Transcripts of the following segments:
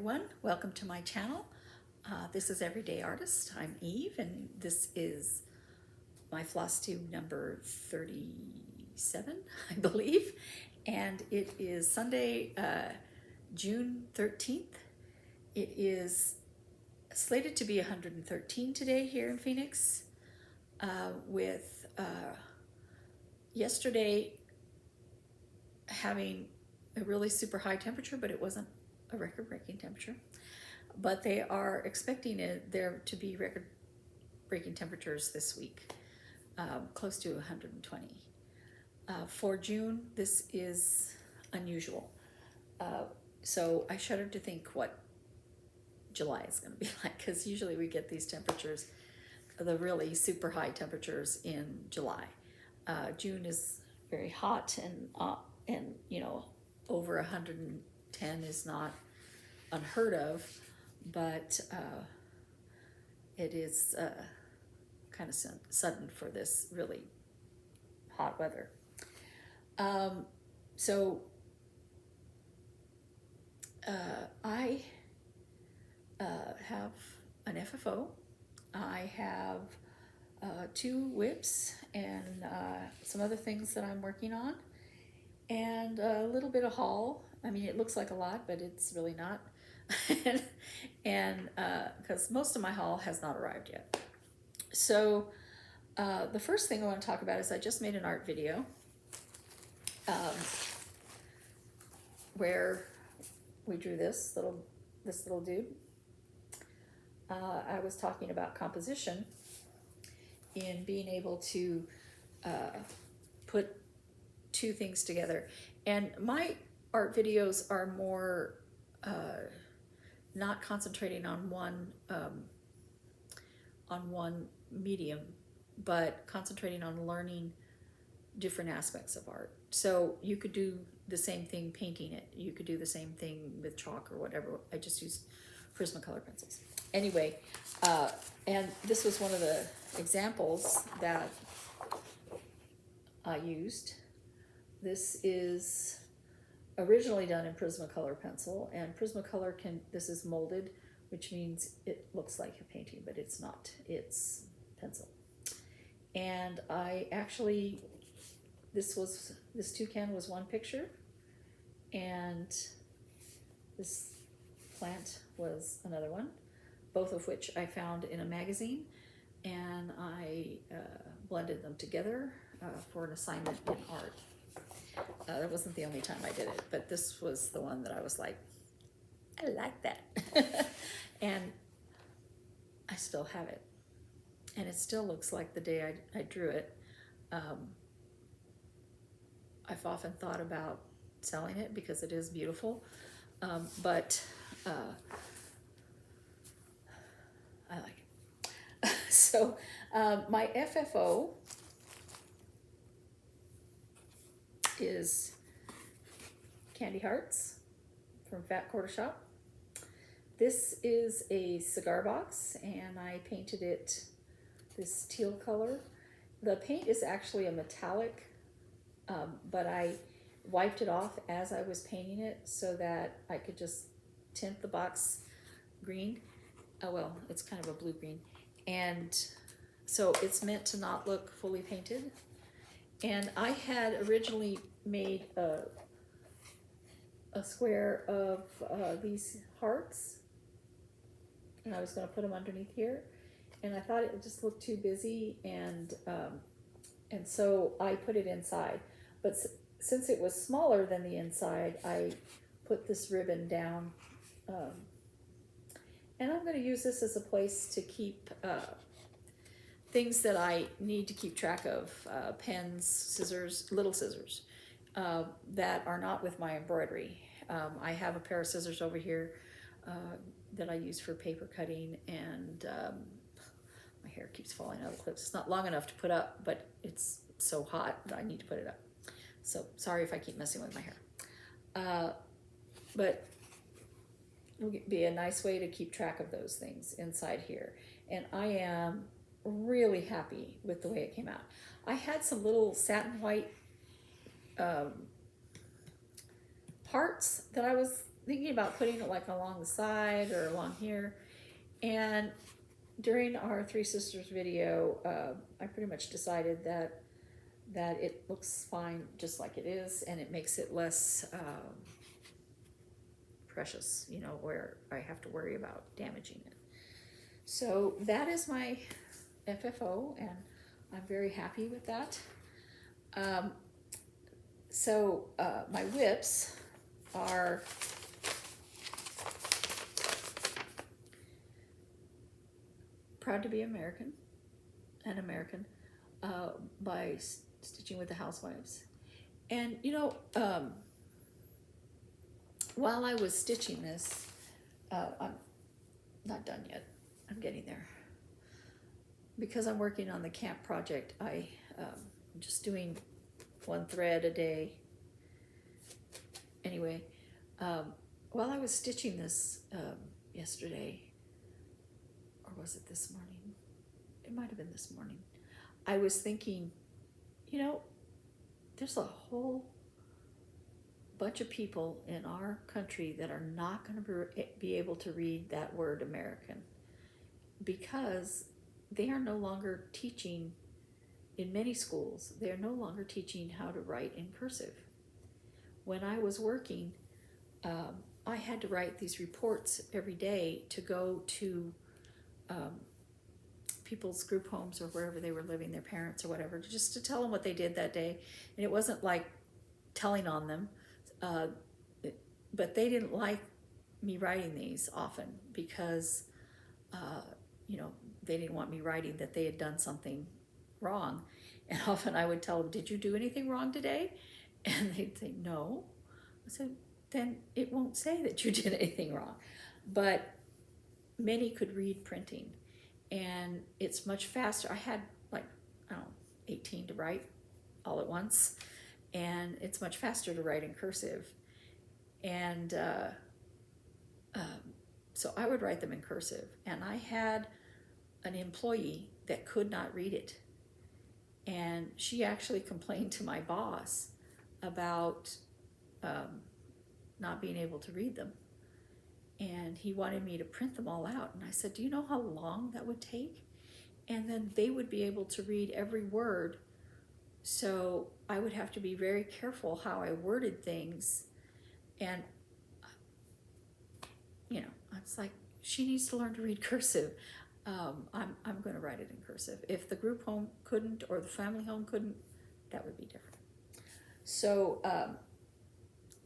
everyone, welcome to my channel. This is Everyday Artist. I'm Eve and this is my Flosstube number 37, I believe, and it is Sunday, June 13th. It is slated to be 113 today here in Phoenix, with yesterday having a really super high temperature, but it wasn't a record-breaking temperature. But they are expecting there to be record-breaking temperatures this week, close to 120. For June, this is unusual. So I shudder to think what July is going to be like, because usually we get these temperatures, the really super high temperatures in July. June is very hot, and you know, over 110 is not unheard of, but it is kind of sudden for this really hot weather. So I have an FFO. I have 2 WIPS and some other things that I'm working on, and a little bit of haul. I mean, it looks like a lot, but it's really not. and because most of my haul has not arrived yet. So the first thing I want to talk about is I just made an art video where we drew this little dude. I was talking about composition in being able to put 2 things together, and my art videos are more not concentrating on one medium, but concentrating on learning different aspects of art. So you could do the same thing painting it. You could do the same thing with chalk or whatever. I just used Prismacolor pencils. Anyway, and this was one of the examples that I used. This is originally done in Prismacolor pencil, and Prismacolor this is molded, which means it looks like a painting, but it's not, it's pencil. And I actually, this toucan was one picture, and this plant was another one, both of which I found in a magazine, and I blended them together for an assignment in art. That wasn't the only time I did it, but this was the one that I was like, I like that. And I still have it. And it still looks like the day I drew it. I've often thought about selling it because it is beautiful, but I like it. So my FFO is Candy Hearts from FatQuarterShop. This is a cigar box, and I painted it this teal color. The paint is actually a metallic, but I wiped it off as I was painting it so that I could just tint the box green. Oh well, it's kind of a blue-green. And so it's meant to not look fully painted. And I had originally made a square of these hearts, and I was going to put them underneath here, and I thought it would just look too busy, and so I put it inside. But since it was smaller than the inside, I put this ribbon down, and I'm going to use this as a place to keep things that I need to keep track of, pens, scissors, little scissors, that are not with my embroidery. I have a pair of scissors over here that I use for paper cutting, and my hair keeps falling out of the clips. It's not long enough to put up, but it's so hot that I need to put it up. So sorry if I keep messing with my hair. But it would be a nice way to keep track of those things inside here. And I am really happy with the way it came out. I had some little satin white parts that I was thinking about putting it like along the side or along here. And during our Three Sisters video, I pretty much decided that it looks fine just like it is, and it makes it less precious, you know, where I have to worry about damaging it. So that is my FFO, and I'm very happy with that. My WIPS are Proud to be American, and American, by Stitching with the Housewives. And you know, while I was stitching this, I'm not done yet. I'm getting there. Because I'm working on the camp project, I'm just doing one thread a day. Anyway, while I was stitching this yesterday, or was it this morning? It might have been this morning. I was thinking, you know, there's a whole bunch of people in our country that are not going to be able to read that word American, because they are no longer teaching, in many schools, they are no longer teaching how to write in cursive. When I was working, I had to write these reports every day to go to people's group homes or wherever they were living, their parents or whatever, just to tell them what they did that day. And it wasn't like telling on them, but they didn't like me writing these often because, you know, they didn't want me writing that they had done something wrong. And often I would tell them, did you do anything wrong today? And they'd say, no. I said, then it won't say that you did anything wrong. But many could read printing, and it's much faster. I had like, I don't know, 18 to write all at once, and it's much faster to write in cursive. And so I would write them in cursive, and I had an employee that could not read it, and she actually complained to my boss about not being able to read them, and he wanted me to print them all out. And I said, do you know how long that would take? And then they would be able to read every word, so I would have to be very careful how I worded things. And you know, I was like, she needs to learn to read cursive. I'm going to write it in cursive. If the group home couldn't, or the family home couldn't, that would be different. So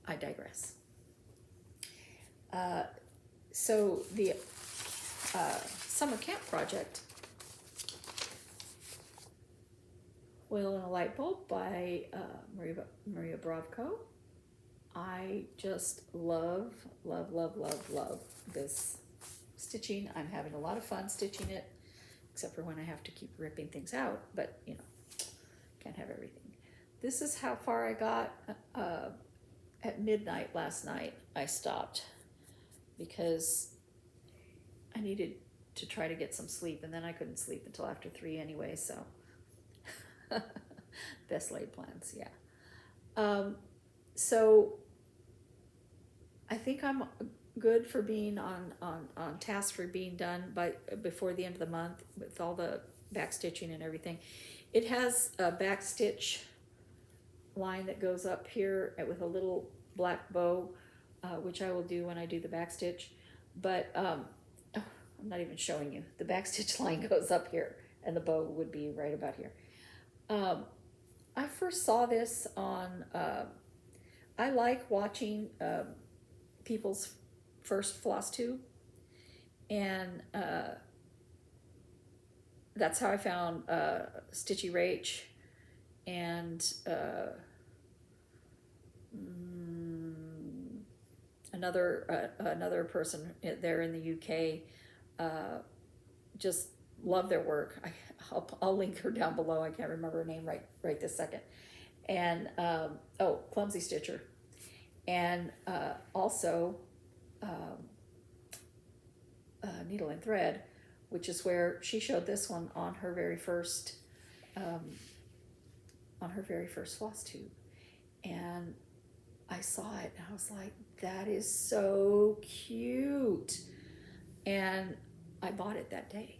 I digress. So the summer camp project, Oil in a Light Bulb by Maria Bravko. I just love this stitching. I'm having a lot of fun stitching it, except for when I have to keep ripping things out, but you know, can't have everything. This is how far I got. At midnight last night, I stopped because I needed to try to get some sleep, and then I couldn't sleep until after 3 anyway, so best laid plans, yeah. So I think I'm good for being on task for being done before the end of the month with all the back stitching and everything. It has a back stitch line that goes up here with a little black bow, which I will do when I do the back stitch. But I'm not even showing you. The back stitch line goes up here, and the bow would be right about here. I first saw this on, I like watching people's first Flosstube, and that's how I found Stitchy Rach and another person there in the UK. Just love their work. I'll link her down below. I can't remember her name right this second. And Clumsy Stitcher, and also Needle and Thread, which is where she showed this one on her very first Flosstube. And I saw it and I was like, that is so cute. And I bought it that day.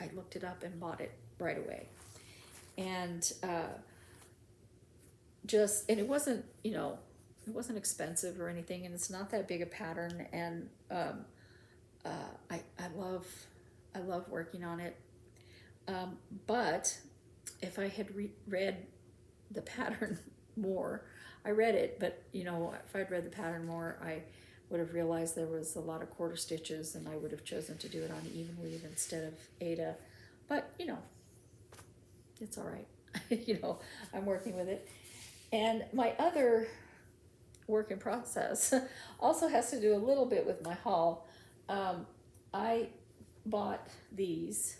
I looked it up and bought it right away. And and it wasn't, you know, it wasn't expensive or anything, and it's not that big a pattern. And I love working on it. But if I had read the pattern more, I read it, but you know, if I'd read the pattern more, I would have realized there was a lot of quarter stitches, and I would have chosen to do it on even weave instead of Ada. But you know, it's all right. You know, I'm working with it. And my other work in process also has to do a little bit with my haul. I bought these.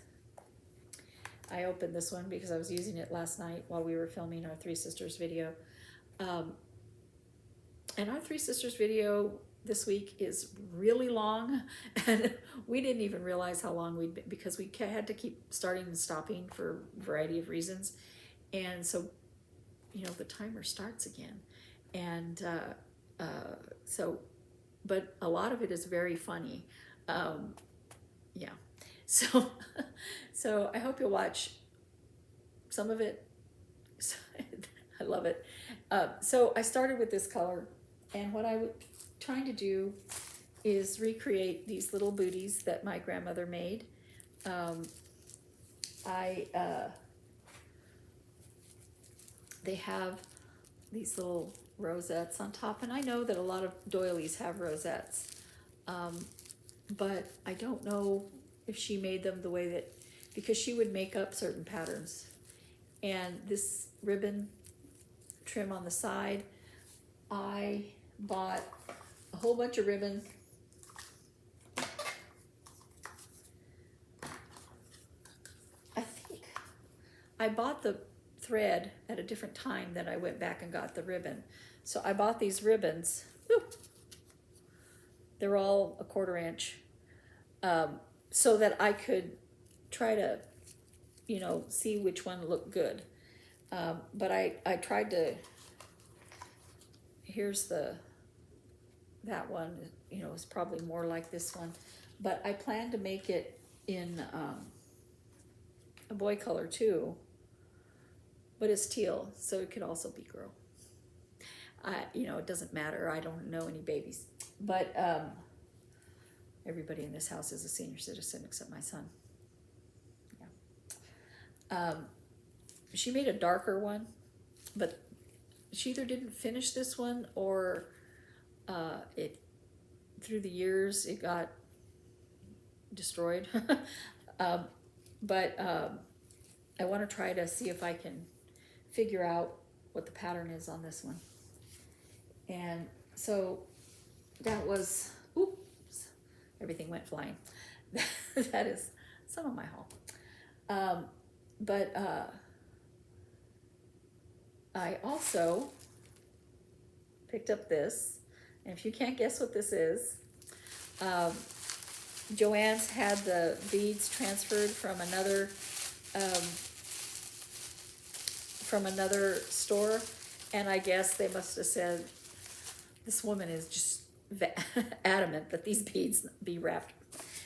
I opened this one because I was using it last night while we were filming our Three Sisters video. And our Three Sisters video this week is really long, and we didn't even realize how long we'd been, because we had to keep starting and stopping for a variety of reasons. And so, you know, the timer starts again. And but a lot of it is very funny. Yeah. So, so I hope you'll watch some of it. I love it. So I started with this color, and what I was trying to do is recreate these little booties that my grandmother made. They have these little rosettes on top, and I know that a lot of doilies have rosettes, but I don't know if she made them the way that, because she would make up certain patterns. And this ribbon trim on the side, I bought a whole bunch of ribbon. I think I bought the thread at a different time than I went back and got the ribbon. So I bought these ribbons. Woo, they're all a 1/4 inch, so that I could try to, you know, see which one looked good. But I tried to, here's that one, you know, is probably more like this one, but I plan to make it in a boy color too, but it's teal, so it could also be girl. You know, it doesn't matter. I don't know any babies, but everybody in this house is a senior citizen except my son. Yeah. She made a darker one, but she either didn't finish this one or it, through the years, it got destroyed. But I want to try to see if I can figure out what the pattern is on this one. And so that was, oops, everything went flying. That is some of my haul. But I also picked up this, and if you can't guess what this is, Joann's had the beads transferred from another store, and I guess they must have said, this woman is just adamant that these beads be wrapped,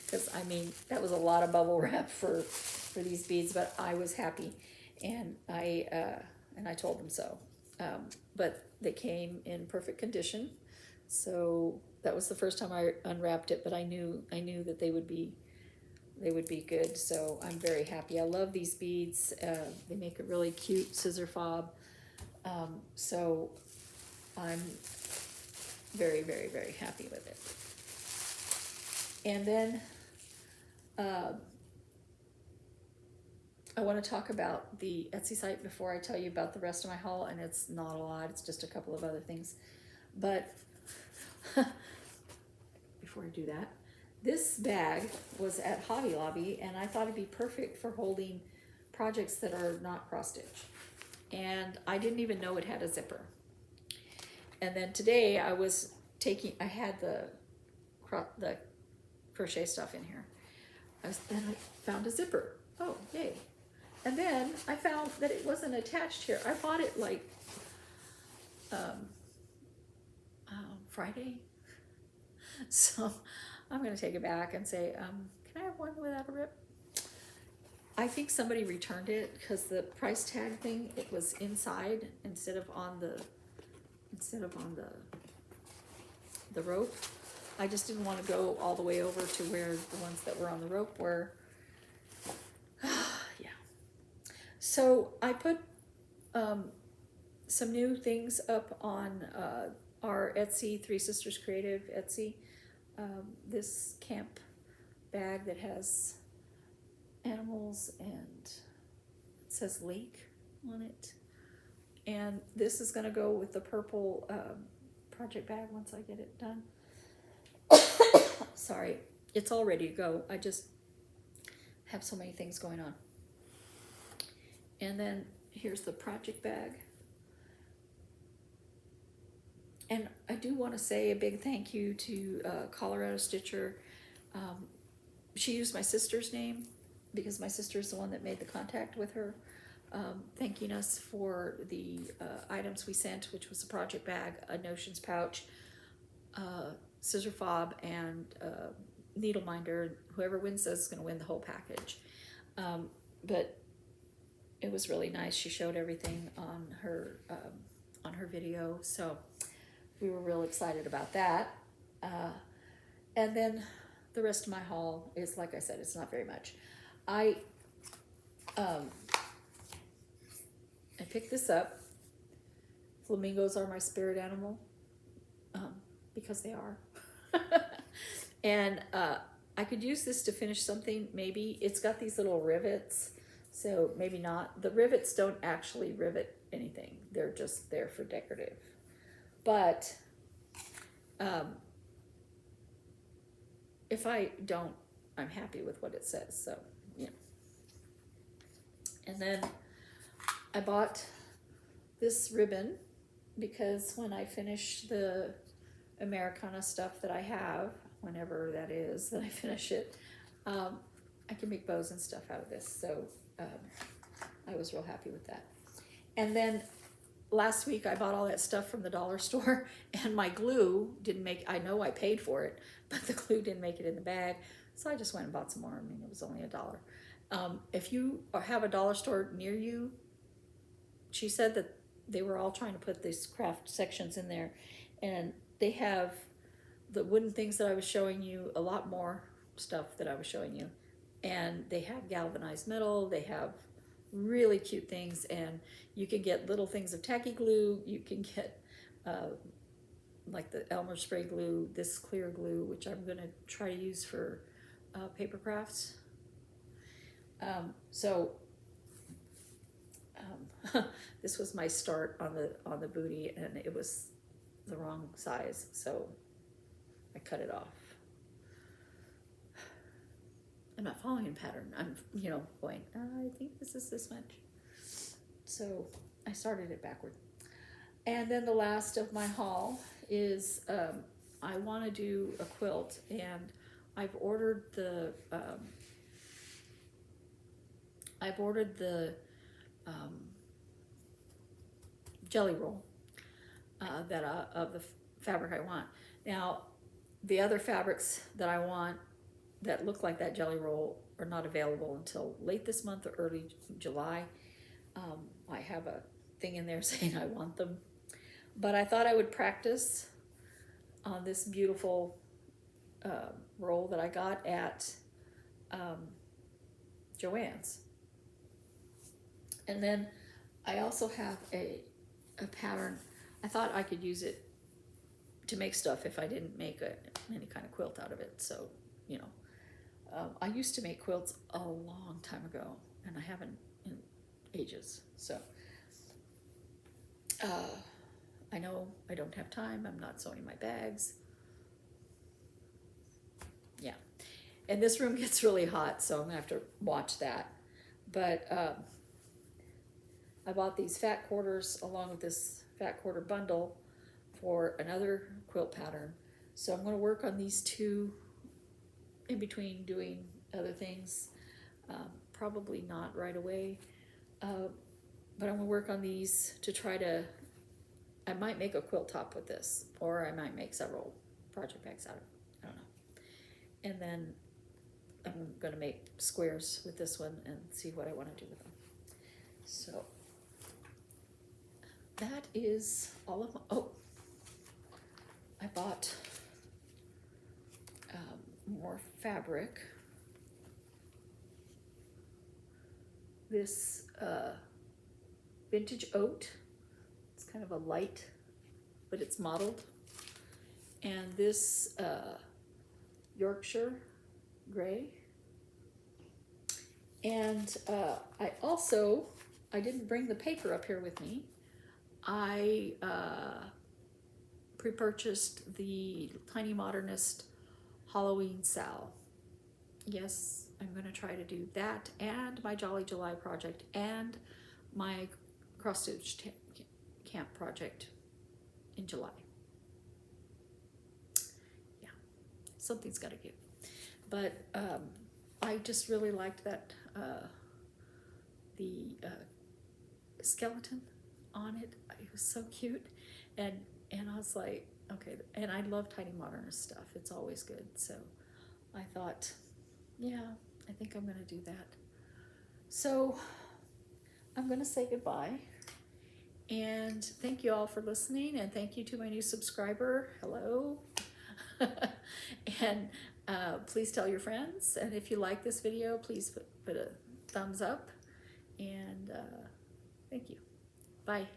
because I mean, that was a lot of bubble wrap for these beads, but I was happy, and I told them so. But they came in perfect condition, so that was the first time I unwrapped it, but I knew that they would be good, so I'm very happy. I love these beads. They make a really cute scissor fob, so I'm very, very, very happy with it. And then I want to talk about the Etsy site before I tell you about the rest of my haul, and it's not a lot, it's just a couple of other things. But before I do that, this bag was at Hobby Lobby, and I thought it'd be perfect for holding projects that are not cross stitch. And I didn't even know it had a zipper. And then today I had the crochet stuff in here. And I found a zipper. Oh, yay. And then I found that it wasn't attached here. I bought it like, Friday. So I'm going to take it back and say, can I have one without a rip? I think somebody returned it because the price tag thing, it was inside instead of on the rope. I just didn't want to go all the way over to where the ones that were on the rope were. Yeah. So I put some new things up on our Etsy, Three Sisters Creative Etsy. This camp bag that has animals and it says lake on it. And this is going to go with the purple project bag once I get it done. Sorry, it's all ready to go. I just have so many things going on. And then here's the project bag. And I do want to say a big thank you to Colorado Stitcher. She used my sister's name because my sister is the one that made the contact with her, thanking us for the items we sent, which was a project bag, a notions pouch, scissor fob, and needle minder. Whoever wins this is going to win the whole package. But it was really nice. She showed everything on her video, so we were real excited about that. And then the rest of my haul is, like I said, it's not very much. I picked this up. Flamingos are my spirit animal, because they are. And I could use this to finish something, maybe. It's got these little rivets, so maybe not. The rivets don't actually rivet anything. They're just there for decorative. But if I don't, I'm happy with what it says, so, yeah. And then I bought this ribbon because when I finish the Americana stuff that I have, whenever that is that I finish it, I can make bows and stuff out of this, so I was real happy with that. And then last week I bought all that stuff from the dollar store, and my glue didn't make, I know I paid for it, but the glue didn't make it in the bag, so I just went and bought some more. I mean, it was only $1. If you have a dollar store near you, she said that they were all trying to put these craft sections in there, and they have the wooden things that I was showing you, a lot more stuff that I was showing you, and they have galvanized metal, they have really cute things, and you can get little things of tacky glue, you can get like the Elmer spray glue, this clear glue, which I'm going to try to use for paper crafts. This was my start on the booty, and it was the wrong size, so I cut it off. I'm not following a pattern. I'm, going, I think this is this much. So I started it backward. And then the last of my haul is I want to do a quilt, and I've ordered the jelly roll of the fabric I want. Now, the other fabrics that I want that look like that jelly roll are not available until late this month or early July. I have a thing in there saying I want them, but I thought I would practice on this beautiful roll that I got at Joann's. And then I also have a pattern. I thought I could use it to make stuff if I didn't make any kind of quilt out of it. So, I used to make quilts a long time ago, and I haven't in ages. So, I know I don't have time. I'm not sewing my bags. Yeah. And this room gets really hot, so I'm going to have to watch that. But I bought these fat quarters along with this fat quarter bundle for another quilt pattern. So I'm going to work on these two in between doing other things. Probably not right away. But I'm going to work on these to try to I might make a quilt top with this, or I might make several project bags out of it. I don't know. And then I'm going to make squares with this one and see what I want to do with them. So that is all of my, oh, I bought more fabric. This vintage oat. It's kind of a light, but it's mottled. And this Yorkshire gray. And I didn't bring the paper up here with me. I pre-purchased the Tiny Modernist Halloween Sal. Yes, I'm going to try to do that and my Jolly July project and my cross stitch camp project in July. Yeah, something's got to give. But I just really liked that the skeleton on it. It was so cute, and I was like, okay. And I love Tiny Modernist stuff. It's always good. So I thought, yeah, I think I'm going to do that. So I'm going to say goodbye. And thank you all for listening. And thank you to my new subscriber. Hello. And please tell your friends. And if you like this video, please put a thumbs up. And thank you. Bye.